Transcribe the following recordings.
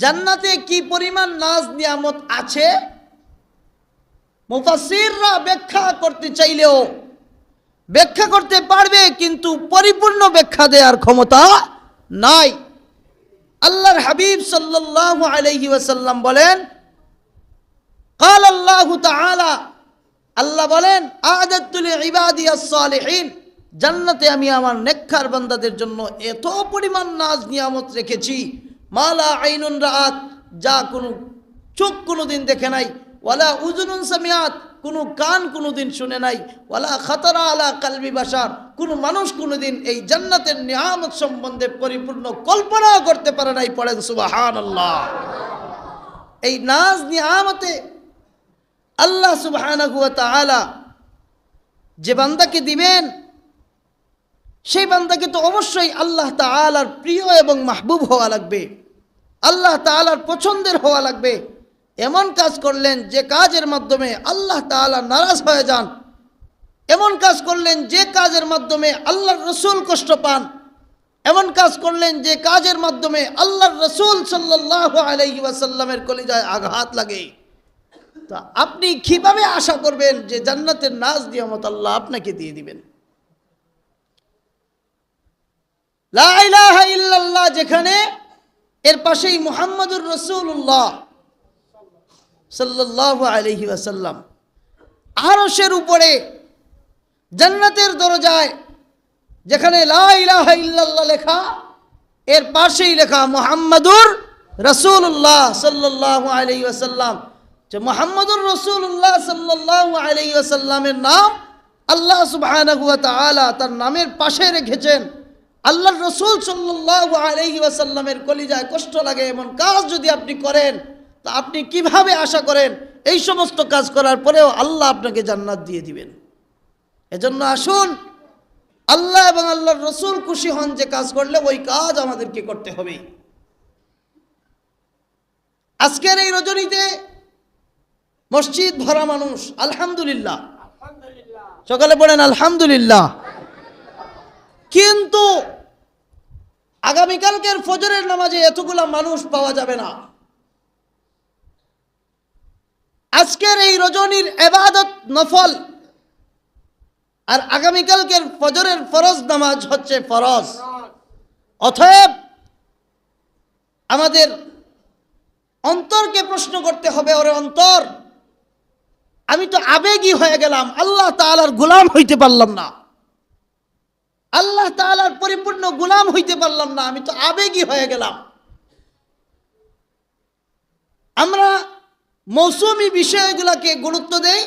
জান্নাতে কি পরিমাণ নাজ নিয়ামত আছে মুফাসসিররা ব্যাখ্যা করতে চাইলেও ব্যাখ্যা করতে পারবে, কিন্তু পরিপূর্ণ ব্যাখ্যা দেওয়ার ক্ষমতা নাই। আল্লাহর হাবিব সাল্লাল্লাহু আলাইহি ওয়াসাল্লাম বলেন, قال الله تعالى, আল্লাহ বলেন, আ'দাতু লিইবাদিয়াস সালিহিন, জান্নাতে আমি আমার নেককার বান্দাদের জন্য এত পরিমাণ নাজ নিয়ামত রেখেছি, মালা আইনুন রাআত, যা কোনো চোখ কোনোদিন দেখে নাই, ওয়ালা উযুনুন সামিআত, কোনো কান কোনোদিন শুনে নাই, ওয়ালা খাতারা আলা কালবি বাশার, কোনো মানুষ কোনোদিন এই জান্নাতের নিয়ামত সম্বন্ধে পরিপূর্ণ কল্পনা করতে পারে নাই। পড়েন সুবহানাল্লাহ। এই নাজ নিয়ামতে আল্লাহ সুবহানাহু ওয়া তাআলা যে বান্দাকে দিবেন, সেই বান্দাকে তো অবশ্যই আল্লাহ তাআলার প্রিয় এবং মাহবুব হওয়া লাগবে, আল্লাহ তাআলার পছন্দের হওয়া লাগবে। এমন কাজ করলেন যে কাজের মাধ্যমে আল্লাহ তাআলা নারাজ হয়ে যান, এমন কাজ করলেন যে কাজের মাধ্যমে আল্লাহর রাসূল কষ্ট পান, এমন কাজ করলেন যে কাজের মাধ্যমে আল্লাহর রাসূল সাল্লাল্লাহু আলাইহি ওয়াসাল্লামের কলিজায় আঘাত লাগে। তা আপনি কিভাবে আশা করবেন যে জান্নাতের নাজ নিয়ামত আল্লাহ আপনাকে দিয়ে দিবেন? লা ইলাহা ইল্লাল্লাহ যেখানে, এর পাশেই মুহাম্মাদুর রাসূলুল্লাহ সাল্লাল্লাহু আলাইহি ওয়াসাল্লাম। আরশের উপরে জান্নাতের দরজায় যেখানে লা ইলাহা ইল্লাল্লাহ লেখা, এর পাশেই লেখা মুহাম্মাদুর রাসূলুল্লাহ সাল্লাল্লাহু আলাইহি ওয়াসাল্লাম। যে মুহাম্মাদুর রাসূলুল্লাহ সাল্লাল্লাহু আলাইহি ওয়াসাল্লামের নাম আল্লাহ সুবহানাহু ওয়া তাআলা তার নামের পাশে রেখেছেন। আল্লাহর রাসূল সাল্লাল্লাহু আলাইহি ওয়াসাল্লামের কলিজায় কষ্ট লাগে এমন কাজ যদি আপনি করেন, তা আপনি কিভাবে আশা করেন এই সমস্ত কাজ করার পরেও আল্লাহ আপনাকে জান্নাত দিয়ে দিবেন? এজন্য আসুন, আল্লাহ এবং আল্লাহর রাসূল খুশি হন যে কাজ করলে ওই কাজ আমাদেরকে করতে হবে। আজকের এই রজনীতে মসজিদ ভরা মানুষ, আলহামদুলিল্লাহ, সকালে পড়েন আলহামদুলিল্লাহ। কিন্তু আগামীকালকের ফজরের নামাজে এতগুলা মানুষ পাওয়া যাবে না। আজকের এই রজনীর ইবাদত নফল, আর আগামীকালকের ফজরের ফরজ নামাজ হচ্ছে ফরজ। অতএব আমাদের অন্তরকে প্রশ্ন করতে হবে, ওরে অন্তর, আমি তো আবেগী হয়ে গেলাম, আল্লাহ তাআলার গোলাম হইতে পারলাম না, আল্লাহ তাআলার পরিপূর্ণ গোলাম হইতে পারলাম না, আমি তো আবেগী হয়ে গেলাম। আমরা মৌসুমী বিষয়গুলোকে গুরুত্ব দেই,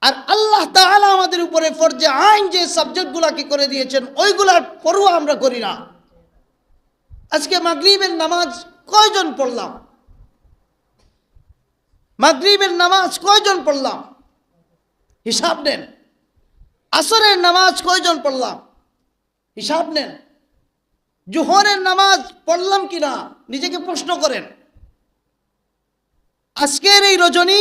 আর আল্লাহ তাআলা আমাদের উপরে ফরজে আইন যে সাবজেক্টগুলোকে করে দিয়েছেন ওইগুলার পরোয়া আমরা করি না। আজকে মাগরিবের নামাজ কয়জন পড়লাম? মাগরিবের নামাজ কয়জন পড়লাম? হিসাব নেন। আসরের নামাজ কয়জন পড়লাম? হিসাব নেন। জোহরের নামাজ পড়লাম কিনা নিজেকে প্রশ্ন করেন। আজকের এই রজনী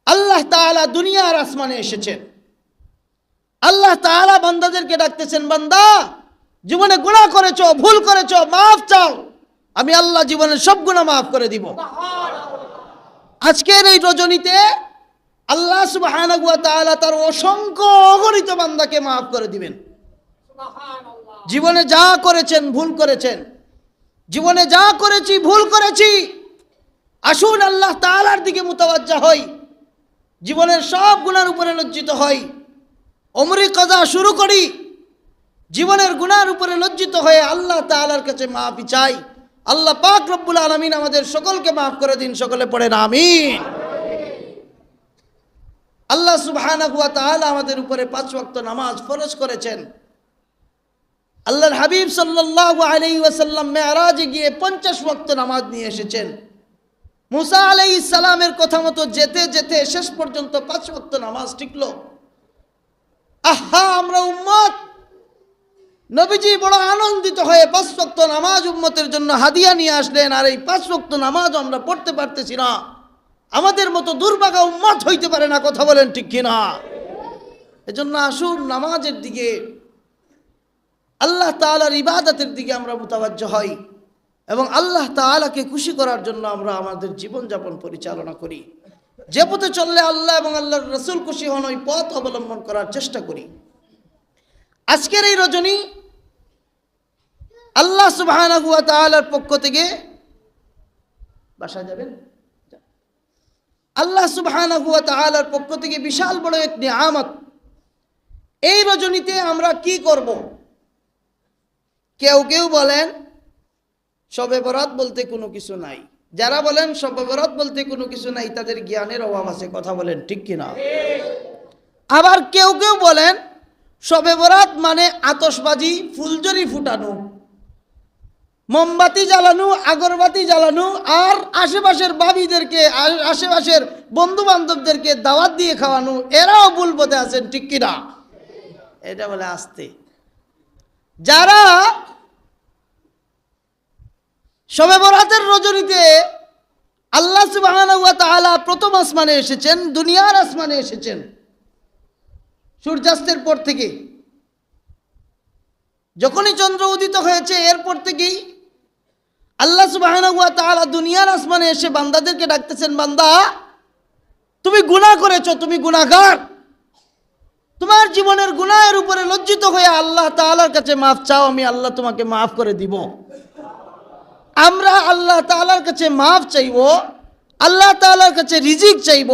আল্লাহ তাআলা দুনিয়ার আসমানে এসেছেন, আল্লাহ তাআলা বান্দাদেরকে ডাকতেছেন, বান্দা জীবনে গুনাহ করেছো, ভুল করেছো, মাফ চাও, আমি আল্লাহ জীবনের সব গুনাহ মাফ করে দিব। আজকের এই রজনীতে আল্লাহ সুবহানাহু ওয়া তাআলা তার অসংখ্য অগণিত বান্দাকে মাফ করে দিবেন। জীবনে যা করেছেন, ভুল করেছেন, জীবনে যা করেছি, ভুল করেছি, আসুন আল্লাহ তাআলার দিকে মুতাওয়াজ্জা হই, জীবনের সব গুনার উপরে লজ্জিত হই, উমরে কাজা শুরু করি, জীবনের গুনার উপরে লজ্জিত হয়ে আল্লাহ তাআলার কাছে মাফি চাই। আল্লাহ পাক রব্বুল আলামিন আমাদের সকলকে মাফ করে দিন। সকলে পড়েন আমিন। আল্লাহ সুবহানাহু ওয়া তাআলা আমাদের উপরে 5 ওয়াক্ত নামাজ ফরজ করেছেন। আল্লাহর হাবিব সাল্লাল্লাহু আলাইহি ওয়াসাল্লাম মেরাজে গিয়ে 50 ওয়াক্ত নামাজ নিয়ে এসেছেন। মুসা আলাইহিস সালামের কথা মতো যেতে যেতে শেষ পর্যন্ত 5 ওয়াক্ত নামাজ টিকলো। আহা, আমরা উম্মত, নবীজি বড় আনন্দিত হয়ে 5 ওয়াক্ত নামাজ উম্মতের জন্য হাদিয়া নিয়ে আসলেন, আর এই 5 ওয়াক্ত নামাজ আমরা পড়তে পারতেছি না। আমাদের মতো দুর্ভাগা উম্মত হইতে পারে না, কথা বলেন ঠিক কিনা? এজন্য আসুন নামাজের দিকে, আল্লাহ তাআলার ইবাদতের দিকে আমরা মুতাওয়াজ্জহ হই। এবং আল্লাহ তাআলাকে খুশি করার জন্য আমরা আমাদের জীবনযাপন পরিচালনা করি। যে পথে চললে আল্লাহ এবং আল্লাহর রাসূল খুশি হন ওই পথ অবলম্বন করার চেষ্টা করি। আজকের এই রজনী আল্লাহ সুবহানাহু ওয়া তাআলার পক্ষ থেকে বাসা যাবেন, আল্লাহ সুবহানাহু ওয়া তাআলার পক্ষ থেকে বিশাল বড় এক নিয়ামত। এই রজনীতে আমরা কি করব? কেউ কেউ বলেন শবে বরাত বলতে কোনো কিছু নাই। যারা বলেন শবে বরাত বলতে কোনো কিছু নাই তাদের জ্ঞানের অভাব আছে। কথা বলেন ঠিক কিনা? আবার কেউ কেউ বলেন শবে বরাত মানে আতশবাজি, ফুলঝুরি ফুটানো, মোমবাতি জ্বালানো, আগরবাতি জ্বালানো, আর আশেপাশের ভাবিদেরকে, আশেপাশের বন্ধু বান্ধবদেরকে দাওয়াত দিয়ে খাওয়ানো। এরাও ভুল পথে আছেন, ঠিক কিনা? এটা বলে আসতে যারা শবে বরাতের রজনীতে আল্লাহ সুবহানাহু ওয়া তাআলা প্রথম আসমানে এসেছেন, দুনিয়ার আসমানে এসেছেন সূর্যাস্তের পর থেকে। যখনই চন্দ্র উদিত হয়েছে এরপর থেকেই আল্লাহ সুবহানাহু ওয়া তাআলা দুনিয়ার আসমানে এসে বান্দাদেরকে ডাকতেছেন, বান্দা তুমি গুনাহ করেছো, তুমি গুনাহগার, তোমার জীবনের গুনাহের উপরে লজ্জিত হয়ে আল্লাহ তাআলার কাছে মাফ চাও, আমি আল্লাহ তোমাকে মাফ করে দিব। আমরা আল্লাহ তাআলার কাছে মাফ চাইব, আল্লাহ তাআলার কাছে রিজিক চাইব,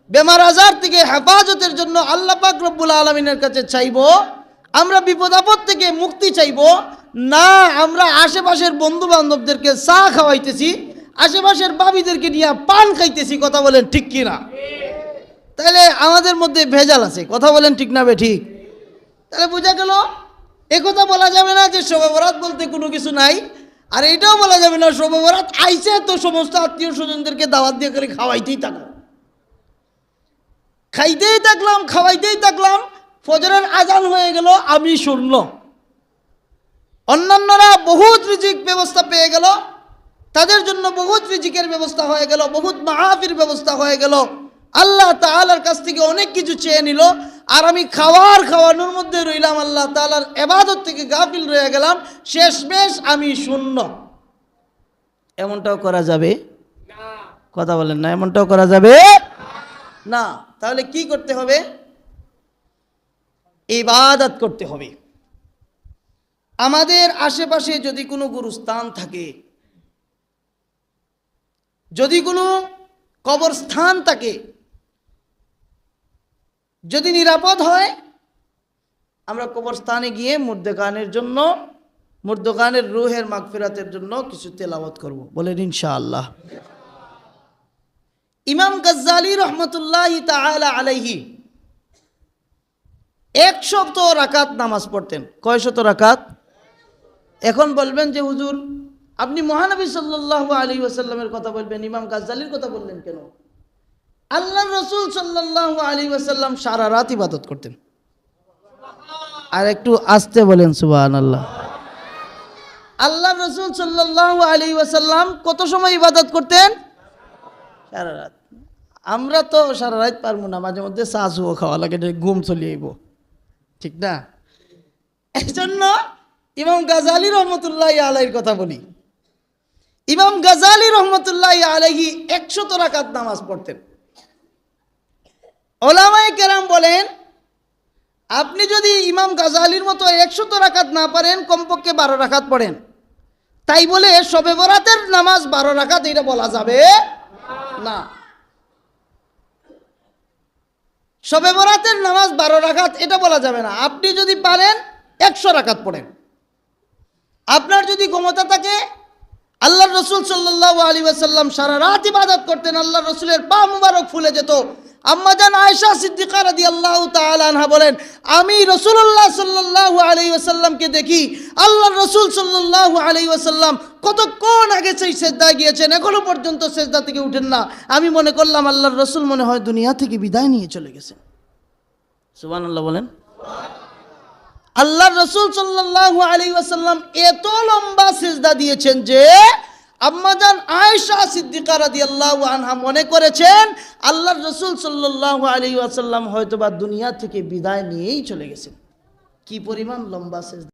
বেমার আজার থেকে হেফাজতের জন্য আল্লাহ পাক রব্বুল আলামিনের কাছে চাইব, আমরা বিপদ আপদ থেকে মুক্তি চাইব না। আমরা আশেপাশের বন্ধু বান্ধবদেরকে চা খাওয়াইতেছি, আশেপাশের বাবিদেরকে নিয়ে পান খাইতেছি। কথা বলেন ঠিক কিনা? তাহলে আমাদের মধ্যে ভেজাল আছে। কথা বলেন ঠিক না বে ঠিক? তাহলে বোঝা গেল একথা বলা যাবে না যে শবে বরাত বলতে কোনো কিছু নাই, আর এটাও বলা যাবে না শবে বরাত আইছে তো সমস্ত আত্মীয় স্বজনদেরকে দাওয়াত দিয়ে করে খাওয়াইতেই থাকলাম, খাইতেই থাকলাম, খাওয়াইতেই থাকলাম। ফজরের আজান হয়ে গেল, আমি শূন্য। অন্যান্যরা বহুত রিজিক ব্যবস্থা পেয়ে গেল, তাদের জন্য বহুত রিজিকের ব্যবস্থা হয়ে গেল, বহুত মাহফির ব্যবস্থা হয়ে গেল, আল্লাহ তাআলার কাছ থেকে অনেক কিছু চেয়ে নিল, আর আমি খাওয়ানোর মধ্যে রইলাম, আল্লাহ তাআলার ইবাদত থেকে গাফিল রয়ে গেলাম, শেষমেশ আমি শূন্য। এমনটাও করা যাবে না? কথা বলেন না, এমনটাও করা যাবে না। তাহলে কি করতে হবে? ইবাদত করতে হবে। আমাদের আশেপাশে যদি কোনো গুরুস্থান থাকে, যদি কোনো কবরস্থান থাকে, যদি নিরাপদ হয়, আমরা কবরস্থানে গিয়ে মুর্দেগানের জন্য, মুর্দেগানের রূহের মাগফিরাতের জন্য কিছু তেলাওয়াত করব। বলেন ইনশাআল্লাহ। ইমাম গাজ্জালী রহমতুল্লাহি তাআলা আলাইহি 100 রাকাত নামাজ পড়তেন। কয়শত রাকাত? এখন বলবেন যে হুজুর আপনি মহানবী সাল্লাল্লাহু আলাইহি ওয়াসাল্লামের কথা বলবেন, ইমাম গাজ্জালীর কথা বললেন কেন? আল্লাহর রাসূল সাল্লাল্লাহু আলাইহি ওয়াসাল্লাম সারা রাত ইবাদত করতেন। আর একটু আস্তে বলেন সুবহানাল্লাহ। আল্লাহর রাসূল সাল্লাল্লাহু আলাইহি ওয়াসাল্লাম কত সময় ইবাদত করতেন? সারা রাত। আমরা তো সারা রাত পারবো না, মাঝে মধ্যে চা চুও খাওয়া লাগে, ঘুম চলে আইব, ঠিক না? এই জন্য ইমাম গাজ্জালী রহমতুল্লাহি আলাইহির কথা বলি। ইমাম গাজ্জালী রহমতুল্লাহি আলাইহি 100 রাকাত নামাজ পড়তেন। উলামায়ে কেরাম বলেন আপনি যদি ইমাম গাজ্জালীর মতো 100 রাকাত না পারেন, কমপক্ষে 12 রাকাত পড়েন। তাই বলে শবে বরাতের নামাজ 12 রাকাত এটা বলা যাবে না। শবে বরাতের নামাজ 12 রাকাত এটা বলা যাবে না। আপনি যদি পারেন 100 রাকাত পড়েন। আপনার যদি ক্ষমতা থাকে, আল্লাহর রাসূল সাল্লাল্লাহু আলাইহি ওয়াসাল্লাম সারা রাত ইবাদত করতেন, আল্লাহর রাসূলের পা মুবারক ফুলে যেত। আম্মাজান আয়েশা সিদ্দিকা রাদিয়াল্লাহু তাআলা আনহা বলেন, আমি রাসূলুল্লাহ সাল্লাল্লাহু আলাইহি ওয়াসাল্লামকে দেখি, আল্লাহর রাসূল সাল্লাল্লাহু আলাইহি ওয়াসাল্লাম কতক্ষণ আগে সেই সিজদায় গিয়েছেন, এখনো পর্যন্ত সিজদা থেকে উঠেন না। আমি মনে করলাম আল্লাহর রাসূল মনে হয় দুনিয়া থেকে বিদায় নিয়ে চলে গেছেন। সুবহানাল্লাহ বলেন। আল্লাহর রাসূল সাল্লাল্লাহু আলাইহি ওয়াসাল্লাম এত লম্বা সিজদা দিয়েছেন যে আম্মাজান আয়েশা সিদ্দিকা রাদিয়াল্লাহু আনহা মনে করেছেন আল্লাহর রাসূল সাল্লাল্লাহু আলাইহি ওয়াসাল্লাম হয়তোবা দুনিয়া থেকে বিদায় নিয়েই চলে গেছেন। কি পরিমাণ লম্বা সিজদা!